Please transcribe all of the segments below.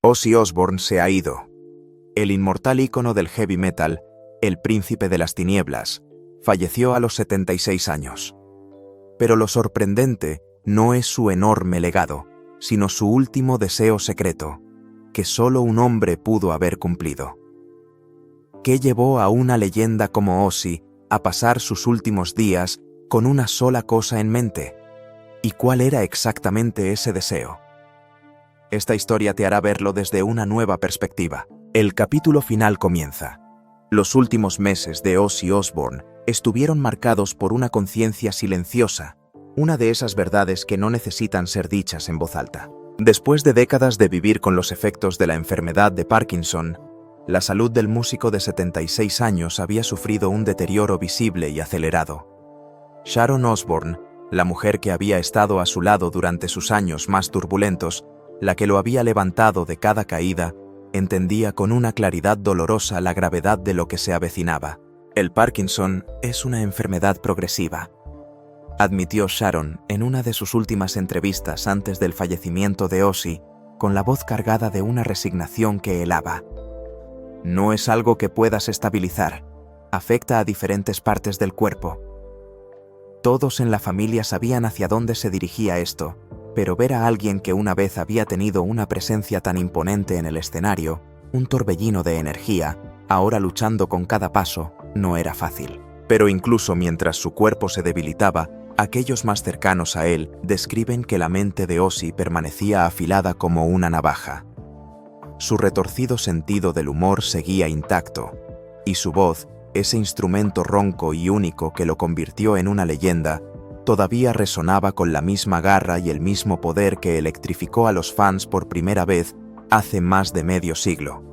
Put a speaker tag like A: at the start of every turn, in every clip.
A: Ozzy Osbourne se ha ido. El inmortal ícono del heavy metal, el príncipe de las tinieblas, falleció a los 76 años. Pero lo sorprendente no es su enorme legado, sino su último deseo secreto, que solo un hombre pudo haber cumplido. ¿Qué llevó a una leyenda como Ozzy a pasar sus últimos días con una sola cosa en mente? ¿Y cuál era exactamente ese deseo? Esta historia te hará verlo desde una nueva perspectiva. El capítulo final comienza. Los últimos meses de Ozzy Osbourne estuvieron marcados por una conciencia silenciosa, una de esas verdades que no necesitan ser dichas en voz alta. Después de décadas de vivir con los efectos de la enfermedad de Parkinson, la salud del músico de 76 años había sufrido un deterioro visible y acelerado. Sharon Osbourne, la mujer que había estado a su lado durante sus años más turbulentos, la que lo había levantado de cada caída, entendía con una claridad dolorosa la gravedad de lo que se avecinaba. El Parkinson es una enfermedad progresiva, admitió Sharon en una de sus últimas entrevistas antes del fallecimiento de Ozzy, con la voz cargada de una resignación que helaba. No es algo que puedas estabilizar, afecta a diferentes partes del cuerpo. Todos en la familia sabían hacia dónde se dirigía esto, pero ver a alguien que una vez había tenido una presencia tan imponente en el escenario, un torbellino de energía, ahora luchando con cada paso, no era fácil. Pero incluso mientras su cuerpo se debilitaba, aquellos más cercanos a él describen que la mente de Ozzy permanecía afilada como una navaja. Su retorcido sentido del humor seguía intacto, y su voz, ese instrumento ronco y único que lo convirtió en una leyenda, todavía resonaba con la misma garra y el mismo poder que electrificó a los fans por primera vez hace más de medio siglo.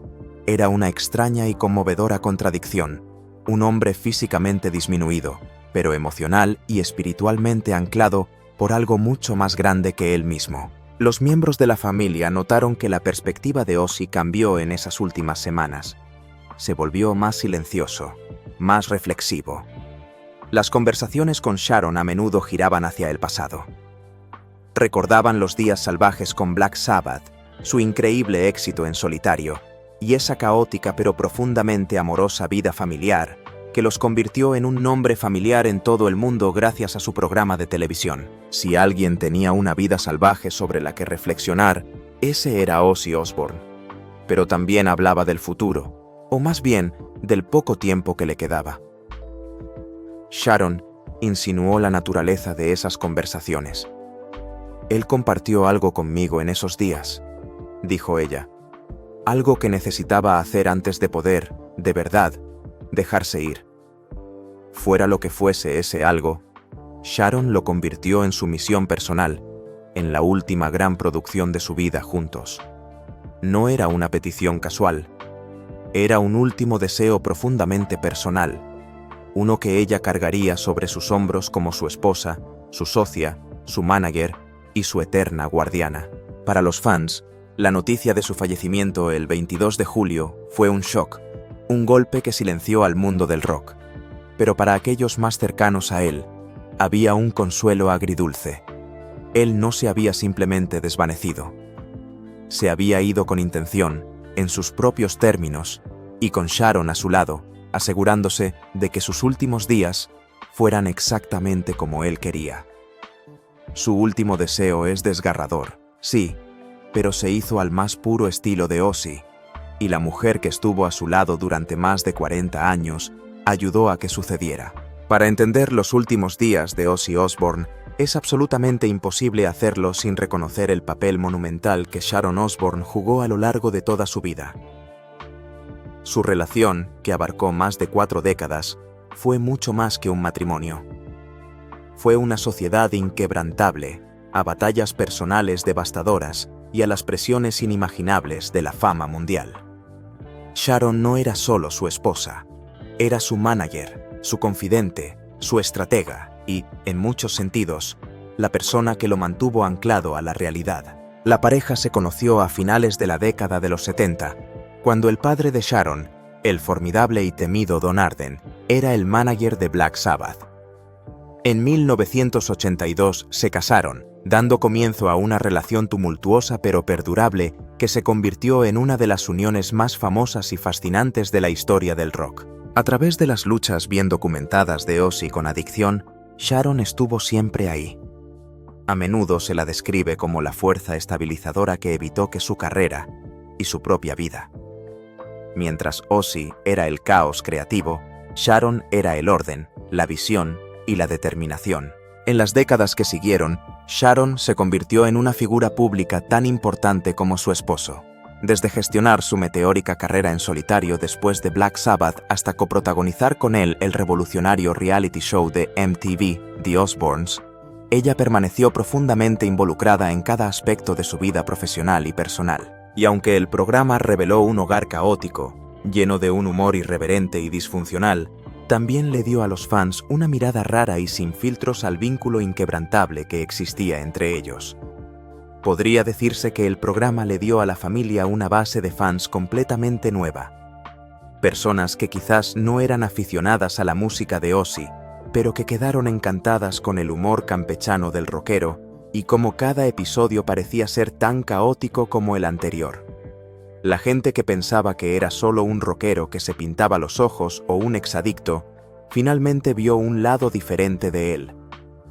A: Era una extraña y conmovedora contradicción, un hombre físicamente disminuido, pero emocional y espiritualmente anclado por algo mucho más grande que él mismo. Los miembros de la familia notaron que la perspectiva de Ozzy cambió en esas últimas semanas. Se volvió más silencioso, más reflexivo. Las conversaciones con Sharon a menudo giraban hacia el pasado. Recordaban los días salvajes con Black Sabbath, su increíble éxito en solitario, y esa caótica pero profundamente amorosa vida familiar que los convirtió en un nombre familiar en todo el mundo gracias a su programa de televisión. Si alguien tenía una vida salvaje sobre la que reflexionar, ese era Ozzy Osbourne. Pero también hablaba del futuro, o más bien, del poco tiempo que le quedaba. Sharon insinuó la naturaleza de esas conversaciones. Él compartió algo conmigo en esos días, dijo ella. Algo que necesitaba hacer antes de poder, de verdad, dejarse ir. Fuera lo que fuese ese algo, Sharon lo convirtió en su misión personal, en la última gran producción de su vida juntos. No era una petición casual, era un último deseo profundamente personal, uno que ella cargaría sobre sus hombros como su esposa, su socia, su manager y su eterna guardiana. Para los fans, la noticia de su fallecimiento el 22 de julio fue un shock, un golpe que silenció al mundo del rock. Pero para aquellos más cercanos a él, había un consuelo agridulce. Él no se había simplemente desvanecido. Se había ido con intención, en sus propios términos, y con Sharon a su lado, asegurándose de que sus últimos días fueran exactamente como él quería. Su último deseo es desgarrador, sí, pero se hizo al más puro estilo de Ozzy, y la mujer que estuvo a su lado durante más de 40 años ayudó a que sucediera. Para entender los últimos días de Ozzy Osbourne, es absolutamente imposible hacerlo sin reconocer el papel monumental que Sharon Osbourne jugó a lo largo de toda su vida. Su relación, que abarcó más de 4 décadas, fue mucho más que un matrimonio. Fue una sociedad inquebrantable, a batallas personales devastadoras y a las presiones inimaginables de la fama mundial. Sharon no era solo su esposa, era su manager, su confidente, su estratega y, en muchos sentidos, la persona que lo mantuvo anclado a la realidad. La pareja se conoció a finales de la década de los 70, cuando el padre de Sharon, el formidable y temido Don Arden, era el manager de Black Sabbath. En 1982 se casaron, dando comienzo a una relación tumultuosa pero perdurable que se convirtió en una de las uniones más famosas y fascinantes de la historia del rock. A través de las luchas bien documentadas de Ozzy con adicción, Sharon estuvo siempre ahí. A menudo se la describe como la fuerza estabilizadora que evitó que su carrera y su propia vida. Mientras Ozzy era el caos creativo, Sharon era el orden, la visión y la determinación. En las décadas que siguieron, Sharon se convirtió en una figura pública tan importante como su esposo. Desde gestionar su meteórica carrera en solitario después de Black Sabbath hasta coprotagonizar con él el revolucionario reality show de MTV, The Osbournes, ella permaneció profundamente involucrada en cada aspecto de su vida profesional y personal. Y aunque el programa reveló un hogar caótico, lleno de un humor irreverente y disfuncional, también le dio a los fans una mirada rara y sin filtros al vínculo inquebrantable que existía entre ellos. Podría decirse que el programa le dio a la familia una base de fans completamente nueva. Personas que quizás no eran aficionadas a la música de Ozzy, pero que quedaron encantadas con el humor campechano del rockero y cómo cada episodio parecía ser tan caótico como el anterior. La gente que pensaba que era solo un rockero que se pintaba los ojos o un exadicto, finalmente vio un lado diferente de él,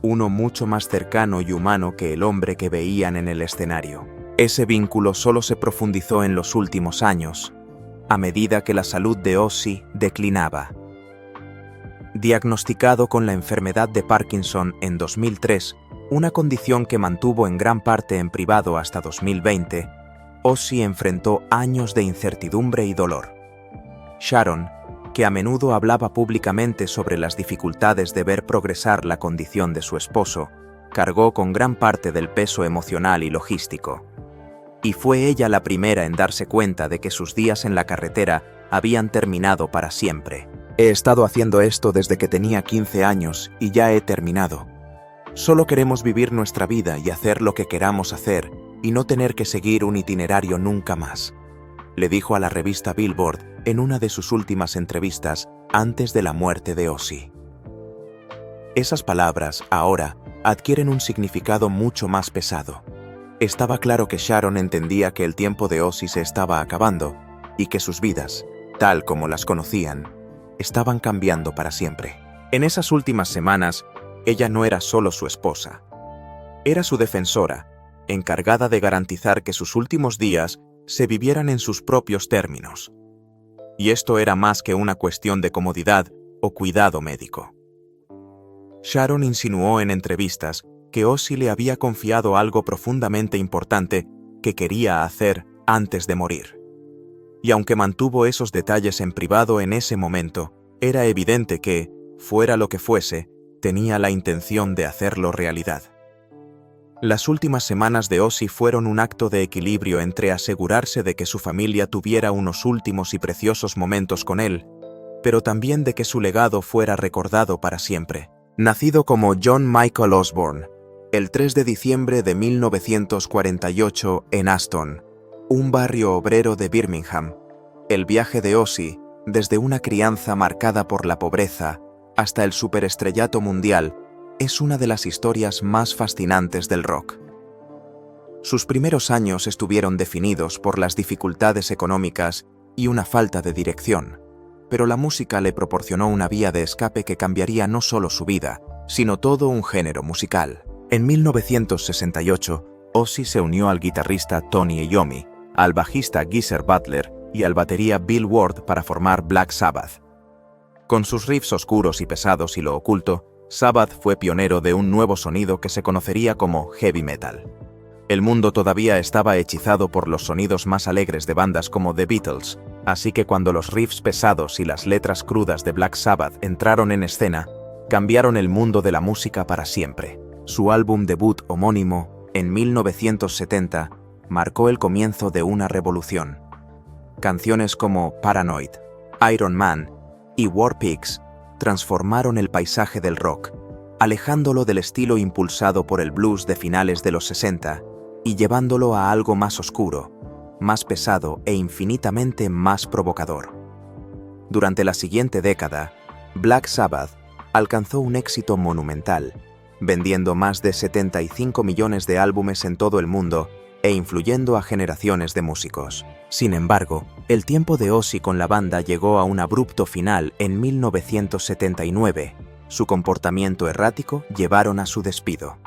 A: uno mucho más cercano y humano que el hombre que veían en el escenario. Ese vínculo solo se profundizó en los últimos años, a medida que la salud de Ozzy declinaba. Diagnosticado con la enfermedad de Parkinson en 2003, una condición que mantuvo en gran parte en privado hasta 2020, Ozzy enfrentó años de incertidumbre y dolor. Sharon, que a menudo hablaba públicamente sobre las dificultades de ver progresar la condición de su esposo, cargó con gran parte del peso emocional y logístico. Y fue ella la primera en darse cuenta de que sus días en la carretera habían terminado para siempre. He estado haciendo esto desde que tenía 15 años y ya he terminado. Solo queremos vivir nuestra vida y hacer lo que queramos hacer y no tener que seguir un itinerario nunca más, le dijo a la revista Billboard en una de sus últimas entrevistas antes de la muerte de Ozzy. Esas palabras, ahora, adquieren un significado mucho más pesado. Estaba claro que Sharon entendía que el tiempo de Ozzy se estaba acabando y que sus vidas, tal como las conocían, estaban cambiando para siempre. En esas últimas semanas, ella no era solo su esposa. Era su defensora, encargada de garantizar que sus últimos días se vivieran en sus propios términos. Y esto era más que una cuestión de comodidad o cuidado médico. Sharon insinuó en entrevistas que Ozzy le había confiado algo profundamente importante que quería hacer antes de morir. Y aunque mantuvo esos detalles en privado en ese momento, era evidente que, fuera lo que fuese, tenía la intención de hacerlo realidad. Las últimas semanas de Ozzy fueron un acto de equilibrio entre asegurarse de que su familia tuviera unos últimos y preciosos momentos con él, pero también de que su legado fuera recordado para siempre. Nacido como John Michael Osbourne, el 3 de diciembre de 1948 en Aston, un barrio obrero de Birmingham, el viaje de Ozzy, desde una crianza marcada por la pobreza hasta el superestrellato mundial, es una de las historias más fascinantes del rock. Sus primeros años estuvieron definidos por las dificultades económicas y una falta de dirección, pero la música le proporcionó una vía de escape que cambiaría no solo su vida, sino todo un género musical. En 1968, Ozzy se unió al guitarrista Tony Iommi, al bajista Geezer Butler y al batería Bill Ward para formar Black Sabbath. Con sus riffs oscuros y pesados y lo oculto, Sabbath fue pionero de un nuevo sonido que se conocería como heavy metal. El mundo todavía estaba hechizado por los sonidos más alegres de bandas como The Beatles, así que cuando los riffs pesados y las letras crudas de Black Sabbath entraron en escena, cambiaron el mundo de la música para siempre. Su álbum debut homónimo, en 1970, marcó el comienzo de una revolución. Canciones como Paranoid, Iron Man y War Pigs transformaron el paisaje del rock, alejándolo del estilo impulsado por el blues de finales de los 60 y llevándolo a algo más oscuro, más pesado e infinitamente más provocador. Durante la siguiente década, Black Sabbath alcanzó un éxito monumental, vendiendo más de 75 millones de álbumes en todo el mundo e influyendo a generaciones de músicos. Sin embargo, el tiempo de Ozzy con la banda llegó a un abrupto final en 1979. Su comportamiento errático llevaron a su despido.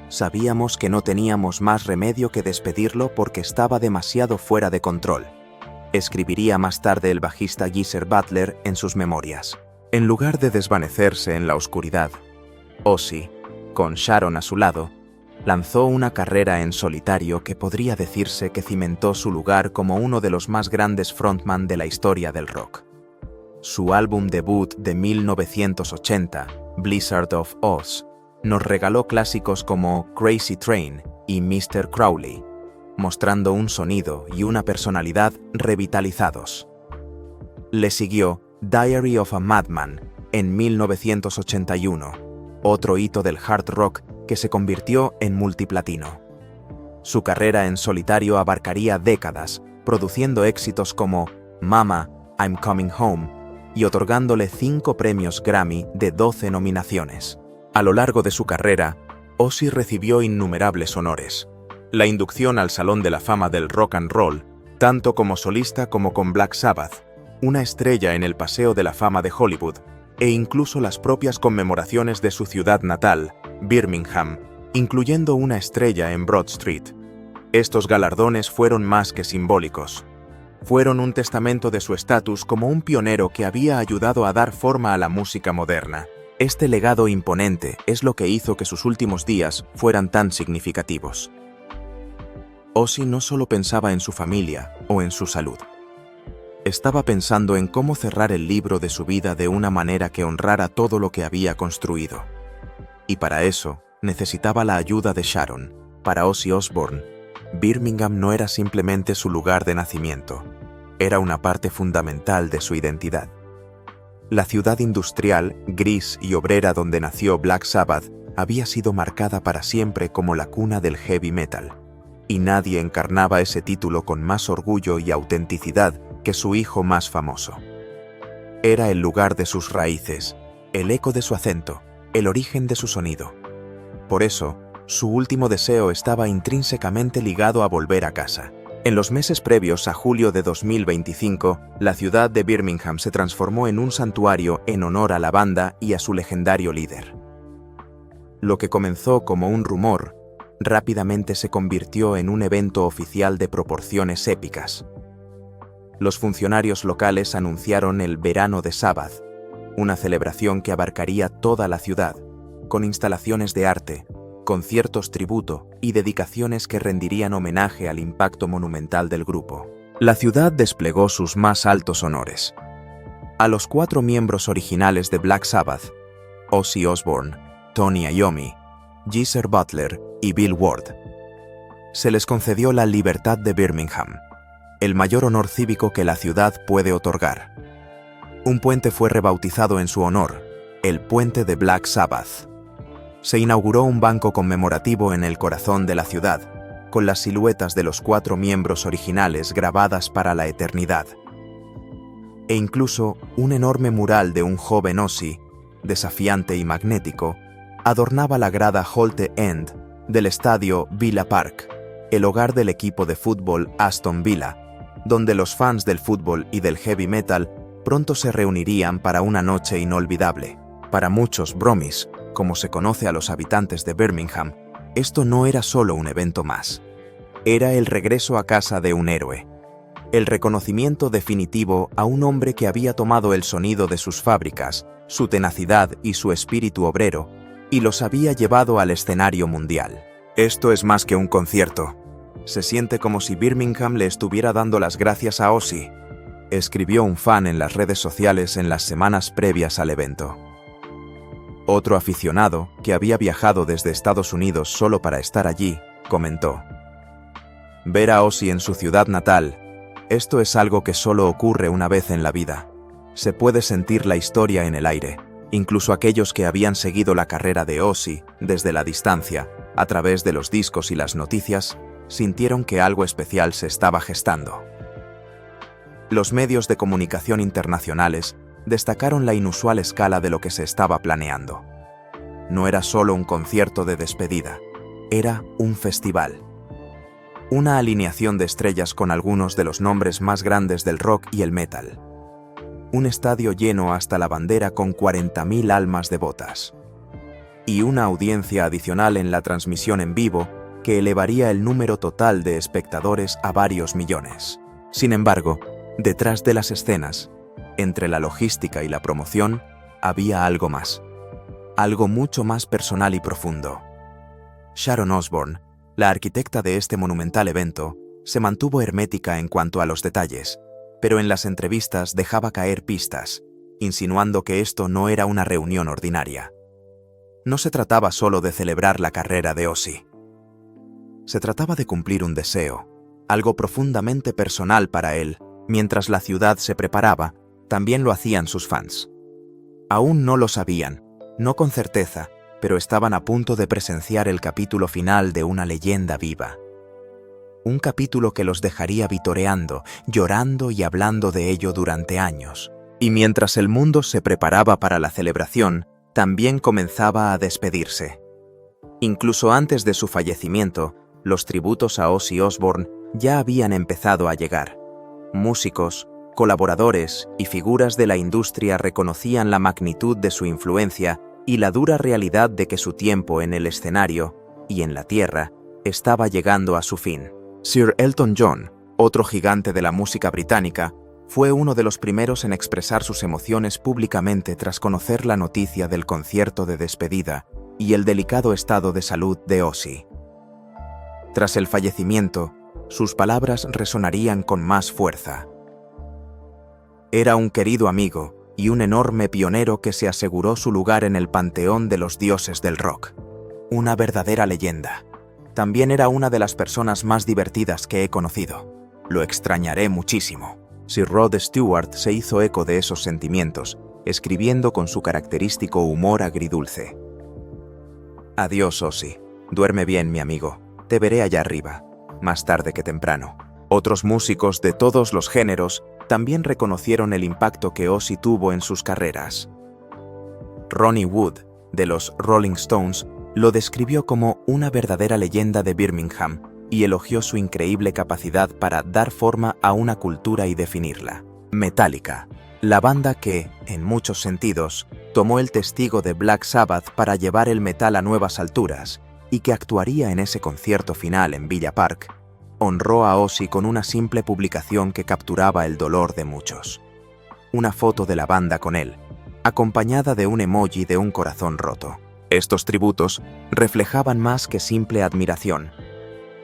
A: Sabíamos que no teníamos más remedio que despedirlo porque estaba demasiado fuera de control, escribiría más tarde el bajista Geezer Butler en sus memorias. En lugar de desvanecerse en la oscuridad, Ozzy, con Sharon a su lado, lanzó una carrera en solitario que podría decirse que cimentó su lugar como uno de los más grandes frontman de la historia del rock. Su álbum debut de 1980, Blizzard of Ozz, nos regaló clásicos como Crazy Train y Mr. Crowley, mostrando un sonido y una personalidad revitalizados. Le siguió Diary of a Madman en 1981, otro hito del hard rock que se convirtió en multiplatino. Su carrera en solitario abarcaría décadas, produciendo éxitos como Mama, I'm Coming Home y otorgándole 5 premios Grammy de 12 nominaciones. A lo largo de su carrera, Ozzy recibió innumerables honores. La inducción al Salón de la Fama del Rock and Roll, tanto como solista como con Black Sabbath, una estrella en el Paseo de la Fama de Hollywood, e incluso las propias conmemoraciones de su ciudad natal, Birmingham, incluyendo una estrella en Broad Street. Estos galardones fueron más que simbólicos. Fueron un testamento de su estatus como un pionero que había ayudado a dar forma a la música moderna. Este legado imponente es lo que hizo que sus últimos días fueran tan significativos. Ozzy no solo pensaba en su familia o en su salud. Estaba pensando en cómo cerrar el libro de su vida de una manera que honrara todo lo que había construido. Y para eso, necesitaba la ayuda de Sharon. Para Ozzy Osbourne, Birmingham no era simplemente su lugar de nacimiento, era una parte fundamental de su identidad. La ciudad industrial, gris y obrera donde nació Black Sabbath había sido marcada para siempre como la cuna del heavy metal, y nadie encarnaba ese título con más orgullo y autenticidad que su hijo más famoso. Era el lugar de sus raíces, el eco de su acento, el origen de su sonido. Por eso, su último deseo estaba intrínsecamente ligado a volver a casa. En los meses previos a julio de 2025, la ciudad de Birmingham se transformó en un santuario en honor a la banda y a su legendario líder. Lo que comenzó como un rumor, rápidamente se convirtió en un evento oficial de proporciones épicas. Los funcionarios locales anunciaron el Verano de Sabbath, una celebración que abarcaría toda la ciudad, con instalaciones de arte, conciertos tributo y dedicaciones que rendirían homenaje al impacto monumental del grupo. La ciudad desplegó sus más altos honores. A los 4 miembros originales de Black Sabbath, Ozzy Osbourne, Tony Iommi, Geezer Butler y Bill Ward, se les concedió la Libertad de Birmingham, el mayor honor cívico que la ciudad puede otorgar. Un puente fue rebautizado en su honor, el Puente de Black Sabbath. Se inauguró un banco conmemorativo en el corazón de la ciudad, con las siluetas de los 4 miembros originales grabadas para la eternidad. E incluso un enorme mural de un joven Ozzy, desafiante y magnético, adornaba la grada Holte End del estadio Villa Park, el hogar del equipo de fútbol Aston Villa, donde los fans del fútbol y del heavy metal pronto se reunirían para una noche inolvidable. Para muchos Brummies, como se conoce a los habitantes de Birmingham, esto no era solo un evento más. Era el regreso a casa de un héroe. El reconocimiento definitivo a un hombre que había tomado el sonido de sus fábricas, su tenacidad y su espíritu obrero, y los había llevado al escenario mundial. Esto es más que un concierto. Se siente como si Birmingham le estuviera dando las gracias a Ozzy, escribió un fan en las redes sociales en las semanas previas al evento. Otro aficionado, que había viajado desde Estados Unidos solo para estar allí, comentó: «Ver a Ozzy en su ciudad natal, esto es algo que solo ocurre una vez en la vida. Se puede sentir la historia en el aire». Incluso aquellos que habían seguido la carrera de Ozzy desde la distancia, a través de los discos y las noticias, sintieron que algo especial se estaba gestando. Los medios de comunicación internacionales destacaron la inusual escala de lo que se estaba planeando. No era solo un concierto de despedida, era un festival. una alineación de estrellas con algunos de los nombres más grandes del rock y el metal. Un estadio lleno hasta la bandera con 40.000 almas devotas. Y una audiencia adicional en la transmisión en vivo que elevaría el número total de espectadores a varios millones. Sin embargo, detrás de las escenas, entre la logística y la promoción, había algo más. Algo mucho más personal y profundo. Sharon Osbourne, la arquitecta de este monumental evento, se mantuvo hermética en cuanto a los detalles, pero en las entrevistas dejaba caer pistas, insinuando que esto no era una reunión ordinaria. No se trataba solo de celebrar la carrera de Ozzy. Se trataba de cumplir un deseo, algo profundamente personal para él. Mientras la ciudad se preparaba, también lo hacían sus fans. Aún no lo sabían, no con certeza, pero estaban a punto de presenciar el capítulo final de una leyenda viva. Un capítulo que los dejaría vitoreando, llorando y hablando de ello durante años. Y mientras el mundo se preparaba para la celebración, también comenzaba a despedirse. Incluso antes de su fallecimiento, los tributos a Ozzy Osbourne ya habían empezado a llegar. Músicos, colaboradores y figuras de la industria reconocían la magnitud de su influencia y la dura realidad de que su tiempo en el escenario y en la tierra estaba llegando a su fin. Sir Elton John, otro gigante de la música británica, fue uno de los primeros en expresar sus emociones públicamente tras conocer la noticia del concierto de despedida y el delicado estado de salud de Ozzy. Tras el fallecimiento, sus palabras resonarían con más fuerza. Era un querido amigo y un enorme pionero que se aseguró su lugar en el panteón de los dioses del rock. Una verdadera leyenda. También era una de las personas más divertidas que he conocido. Lo extrañaré muchísimo. Sir Rod Stewart se hizo eco de esos sentimientos, escribiendo con su característico humor agridulce. Adiós, Ozzy. Duerme bien, mi amigo. Te veré allá arriba, más tarde que temprano. Otros músicos de todos los géneros también reconocieron el impacto que Ozzy tuvo en sus carreras. Ronnie Wood, de los Rolling Stones, lo describió como una verdadera leyenda de Birmingham y elogió su increíble capacidad para dar forma a una cultura y definirla. Metallica, la banda que, en muchos sentidos, tomó el testigo de Black Sabbath para llevar el metal a nuevas alturas y que actuaría en ese concierto final en Villa Park, honró a Ozzy con una simple publicación que capturaba el dolor de muchos. Una foto de la banda con él, acompañada de un emoji de un corazón roto. Estos tributos reflejaban más que simple admiración.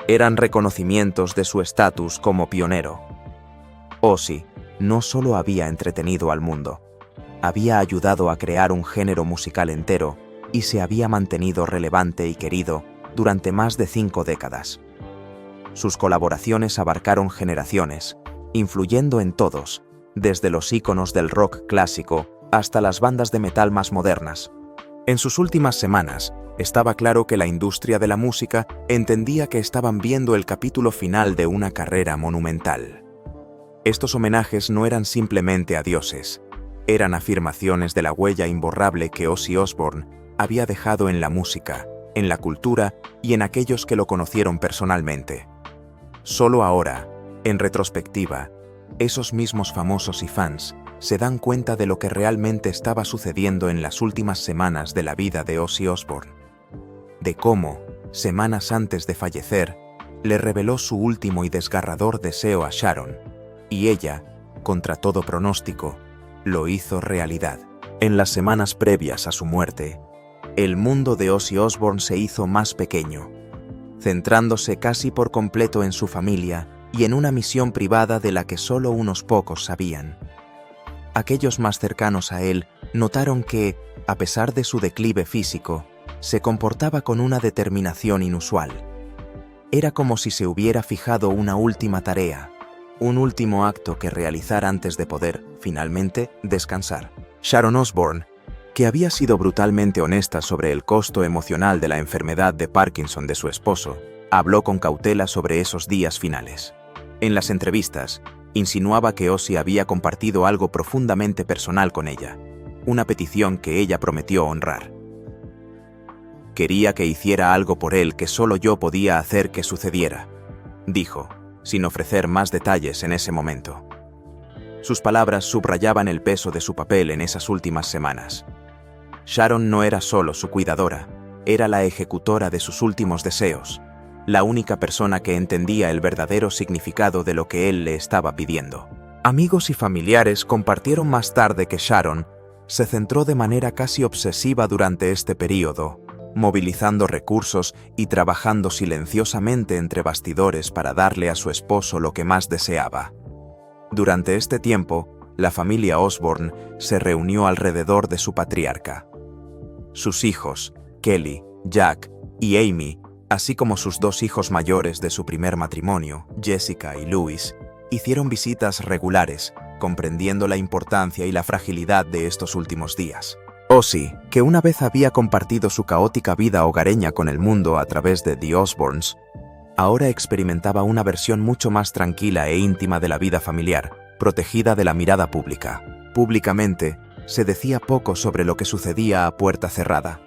A: Eran reconocimientos de su estatus como pionero. Ozzy no solo había entretenido al mundo, había ayudado a crear un género musical entero y se había mantenido relevante y querido durante más de 5 décadas. Sus colaboraciones abarcaron generaciones, influyendo en todos, desde los íconos del rock clásico hasta las bandas de metal más modernas. En sus últimas semanas, estaba claro que la industria de la música entendía que estaban viendo el capítulo final de una carrera monumental. Estos homenajes no eran simplemente adioses, eran afirmaciones de la huella imborrable que Ozzy Osbourne había dejado en la música, en la cultura y en aquellos que lo conocieron personalmente. Solo ahora, en retrospectiva, esos mismos famosos y fans se dan cuenta de lo que realmente estaba sucediendo en las últimas semanas de la vida de Ozzy Osbourne. De cómo, semanas antes de fallecer, le reveló su último y desgarrador deseo a Sharon, y ella, contra todo pronóstico, lo hizo realidad. En las semanas previas a su muerte, el mundo de Ozzy Osbourne se hizo más pequeño, centrándose casi por completo en su familia y en una misión privada de la que solo unos pocos sabían. Aquellos más cercanos a él notaron que, a pesar de su declive físico, se comportaba con una determinación inusual. Era como si se hubiera fijado una última tarea, un último acto que realizar antes de poder, finalmente, descansar. Sharon Osbourne, que había sido brutalmente honesta sobre el costo emocional de la enfermedad de Parkinson de su esposo, habló con cautela sobre esos días finales. En las entrevistas, insinuaba que Ozzy había compartido algo profundamente personal con ella, una petición que ella prometió honrar. Quería que hiciera algo por él que solo yo podía hacer que sucediera. dijo, sin ofrecer más detalles en ese momento. Sus palabras subrayaban el peso de su papel en esas últimas semanas. Sharon no era solo su cuidadora, era la ejecutora de sus últimos deseos, la única persona que entendía el verdadero significado de lo que él le estaba pidiendo. Amigos y familiares compartieron más tarde que Sharon se centró de manera casi obsesiva durante este período, movilizando recursos y trabajando silenciosamente entre bastidores para darle a su esposo lo que más deseaba. Durante este tiempo, la familia Osborne se reunió alrededor de su patriarca. Sus hijos, Kelly, Jack y Amy, así como sus dos hijos mayores de su primer matrimonio, Jessica y Louis, hicieron visitas regulares, comprendiendo la importancia y la fragilidad de estos últimos días. Ozzy, que una vez había compartido su caótica vida hogareña con el mundo a través de The Osbournes, ahora experimentaba una versión mucho más tranquila e íntima de la vida familiar, protegida de la mirada pública. Públicamente, se decía poco sobre lo que sucedía a puerta cerrada.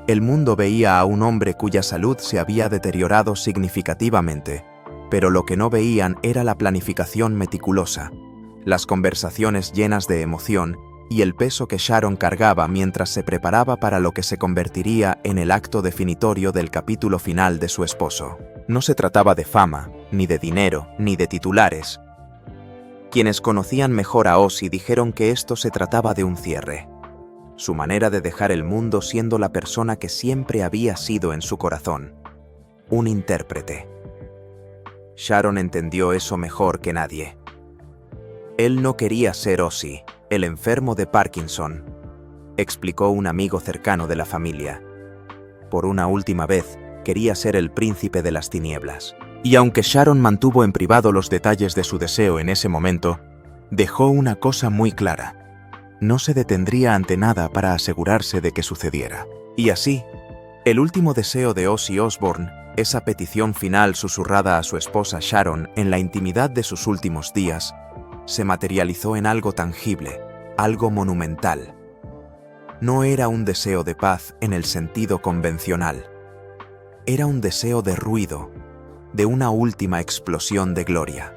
A: El mundo veía a un hombre cuya salud se había deteriorado significativamente, pero lo que no veían era la planificación meticulosa, las conversaciones llenas de emoción y el peso que Sharon cargaba mientras se preparaba para lo que se convertiría en el acto definitorio del capítulo final de su esposo. No se trataba de fama, ni de dinero, ni de titulares. Quienes conocían mejor a Ozzy dijeron que esto se trataba de un cierre. Su manera de dejar el mundo siendo la persona que siempre había sido en su corazón. Un intérprete. Sharon entendió eso mejor que nadie. Él no quería ser Ozzy, el enfermo de Parkinson, explicó un amigo cercano de la familia. Por una última vez, quería ser el príncipe de las tinieblas. Y aunque Sharon mantuvo en privado los detalles de su deseo en ese momento, dejó una cosa muy clara. No se detendría ante nada para asegurarse de que sucediera. Y así, el último deseo de Ozzy Osbourne, esa petición final susurrada a su esposa Sharon en la intimidad de sus últimos días, se materializó en algo tangible, algo monumental. No era un deseo de paz en el sentido convencional. Era un deseo de ruido, de una última explosión de gloria.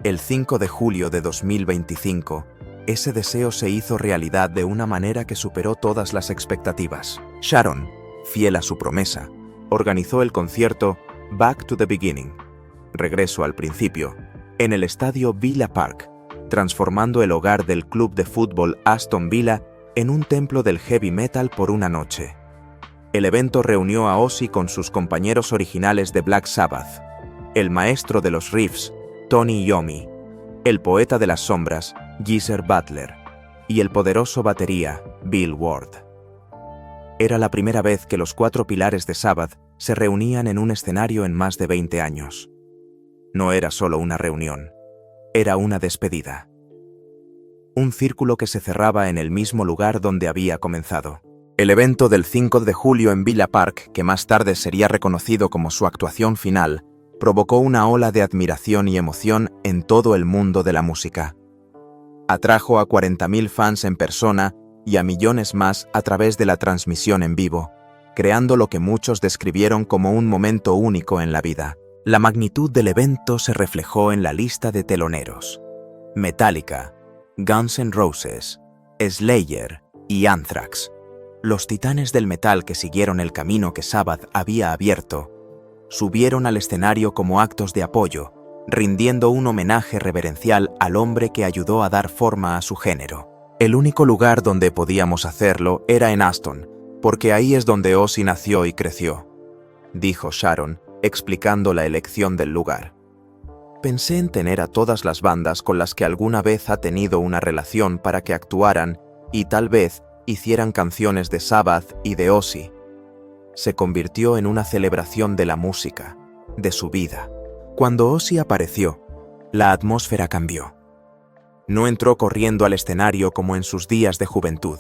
A: El 5 de julio de 2025, ese deseo se hizo realidad de una manera que superó todas las expectativas. Sharon, fiel a su promesa, organizó el concierto Back to the Beginning, Regreso al Principio, en el estadio Villa Park, transformando el hogar del club de fútbol Aston Villa en un templo del heavy metal por una noche. El evento reunió a Ozzy con sus compañeros originales de Black Sabbath, el maestro de los riffs, Tony Iommi, el poeta de las sombras, Geezer Butler, y el poderoso batería, Bill Ward. Era la primera vez que los 4 pilares de Sabbath se reunían en un escenario en más de 20 años. No era solo una reunión, era una despedida. Un círculo que se cerraba en el mismo lugar donde había comenzado. El evento del 5 de julio en Villa Park, que más tarde sería reconocido como su actuación final, provocó una ola de admiración y emoción en todo el mundo de la música. Atrajo a 40.000 fans en persona y a millones más a través de la transmisión en vivo, creando lo que muchos describieron como un momento único en la vida. La magnitud del evento se reflejó en la lista de teloneros. Metallica, Guns N' Roses, Slayer y Anthrax, los titanes del metal que siguieron el camino que Sabbath había abierto, subieron al escenario como actos de apoyo, rindiendo un homenaje reverencial al hombre que ayudó a dar forma a su género. El único lugar donde podíamos hacerlo era en Aston, porque ahí es donde Ozzy nació y creció, dijo Sharon, explicando la elección del lugar. Pensé en tener a todas las bandas con las que alguna vez ha tenido una relación para que actuaran y tal vez hicieran canciones de Sabbath y de Ozzy. Se convirtió en una celebración de la música, de su vida. Cuando Ozzy apareció, la atmósfera cambió. No entró corriendo al escenario como en sus días de juventud.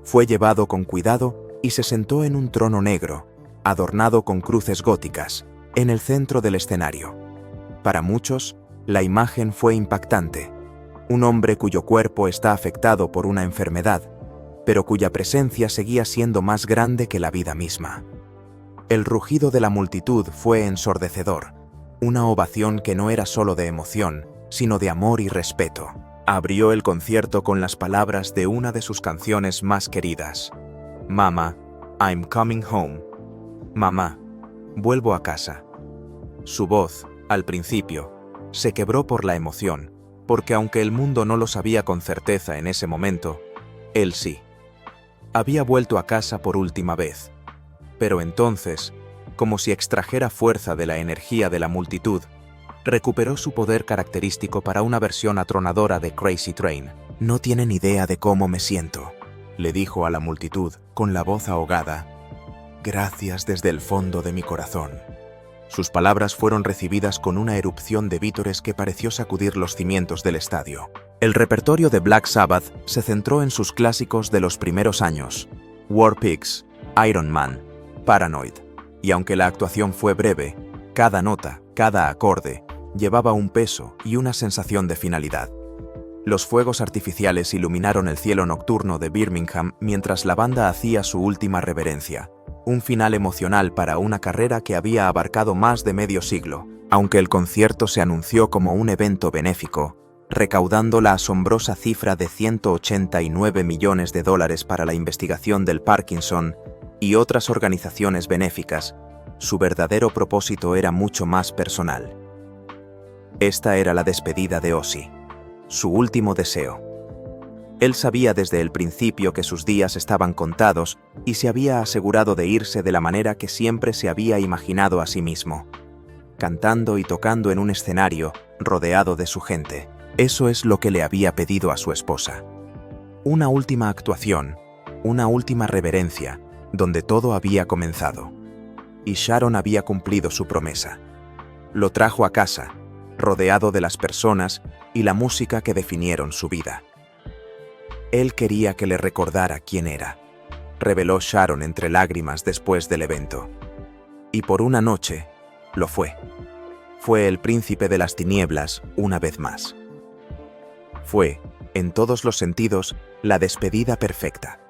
A: Fue llevado con cuidado y se sentó en un trono negro, adornado con cruces góticas, en el centro del escenario. Para muchos, la imagen fue impactante. Un hombre cuyo cuerpo está afectado por una enfermedad, pero cuya presencia seguía siendo más grande que la vida misma. El rugido de la multitud fue ensordecedor, Una ovación que no era solo de emoción, sino de amor y respeto. Abrió el concierto con las palabras de una de sus canciones más queridas. Mama, I'm coming home. Mamá, vuelvo a casa. Su voz, al principio, se quebró por la emoción, porque aunque el mundo no lo sabía con certeza en ese momento, él sí. Había vuelto a casa por última vez. Pero entonces, como si extrajera fuerza de la energía de la multitud, recuperó su poder característico para una versión atronadora de Crazy Train. No tienen idea de cómo me siento, le dijo a la multitud con la voz ahogada. Gracias desde el fondo de mi corazón. Sus palabras fueron recibidas con una erupción de vítores que pareció sacudir los cimientos del estadio. El repertorio de Black Sabbath se centró en sus clásicos de los primeros años, War Pigs, Iron Man, Paranoid, y aunque la actuación fue breve, cada nota, cada acorde, llevaba un peso y una sensación de finalidad. Los fuegos artificiales iluminaron el cielo nocturno de Birmingham mientras la banda hacía su última reverencia, un final emocional para una carrera que había abarcado más de medio siglo, aunque el concierto se anunció como un evento benéfico, recaudando la asombrosa cifra de $189 millones para la investigación del Parkinson y otras organizaciones benéficas. Su verdadero propósito era mucho más personal. Esta era la despedida de Ozzy, su último deseo. Él sabía desde el principio que sus días estaban contados y se había asegurado de irse de la manera que siempre se había imaginado a sí mismo, cantando y tocando en un escenario rodeado de su gente. Eso es lo que le había pedido a su esposa. Una última actuación, una última reverencia, donde todo había comenzado. Y Sharon había cumplido su promesa. Lo trajo a casa, rodeado de las personas y la música que definieron su vida. Él quería que le recordara quién era, reveló Sharon entre lágrimas después del evento. Y por una noche, lo fue. Fue el príncipe de las tinieblas una vez más. Fue, en todos los sentidos, la despedida perfecta.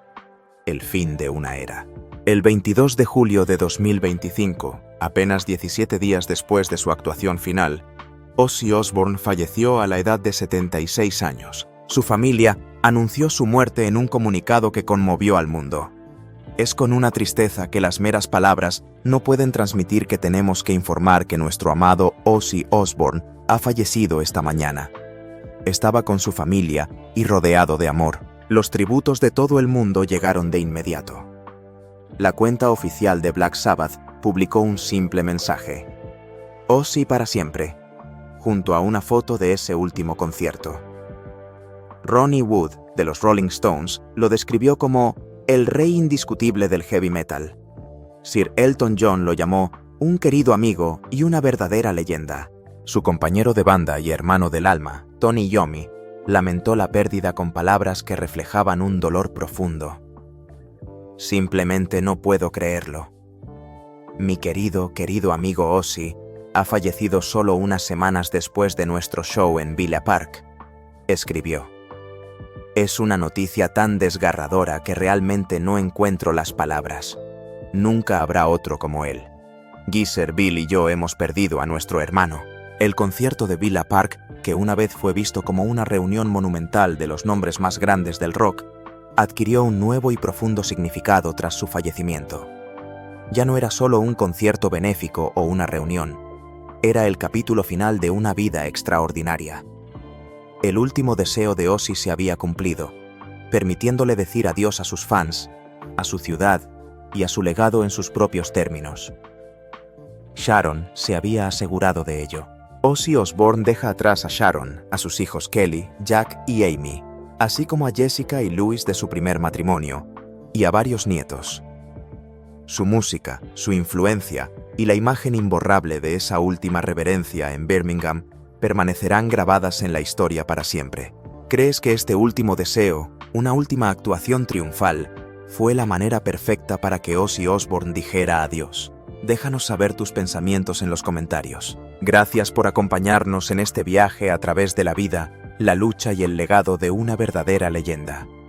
A: El fin de una era. El 22 de julio de 2025, apenas 17 días después de su actuación final, Ozzy Osbourne falleció a la edad de 76 años. Su familia anunció su muerte en un comunicado que conmovió al mundo. Es con una tristeza que las meras palabras no pueden transmitir que tenemos que informar que nuestro amado Ozzy Osbourne ha fallecido esta mañana. Estaba con su familia y rodeado de amor. Los tributos de todo el mundo llegaron de inmediato. La cuenta oficial de Black Sabbath publicó un simple mensaje: Ozzy para siempre, junto a una foto de ese último concierto. Ronnie Wood, de los Rolling Stones, lo describió como el rey indiscutible del heavy metal. Sir Elton John lo llamó un querido amigo y una verdadera leyenda. Su compañero de banda y hermano del alma, Tony Iommi, lamentó la pérdida con palabras que reflejaban un dolor profundo. Simplemente no puedo creerlo. Mi querido amigo Ozzy ha fallecido solo unas semanas después de nuestro show en Villa Park, escribió. Es una noticia tan desgarradora que realmente no encuentro las palabras. Nunca habrá otro como él. Geezer, Bill y yo hemos perdido a nuestro hermano. El concierto de Villa Park, que una vez fue visto como una reunión monumental de los nombres más grandes del rock, adquirió un nuevo y profundo significado tras su fallecimiento. Ya no era solo un concierto benéfico o una reunión, era el capítulo final de una vida extraordinaria. El último deseo de Ozzy se había cumplido, permitiéndole decir adiós a sus fans, a su ciudad y a su legado en sus propios términos. Sharon se había asegurado de ello. Ozzy Osbourne deja atrás a Sharon, a sus hijos Kelly, Jack y Amy, así como a Jessica y Louis de su primer matrimonio, y a varios nietos. Su música, su influencia y la imagen imborrable de esa última reverencia en Birmingham permanecerán grabadas en la historia para siempre. ¿Crees que este último deseo, una última actuación triunfal, fue la manera perfecta para que Ozzy Osbourne dijera adiós? Déjanos saber tus pensamientos en los comentarios. Gracias por acompañarnos en este viaje a través de la vida, la lucha y el legado de una verdadera leyenda.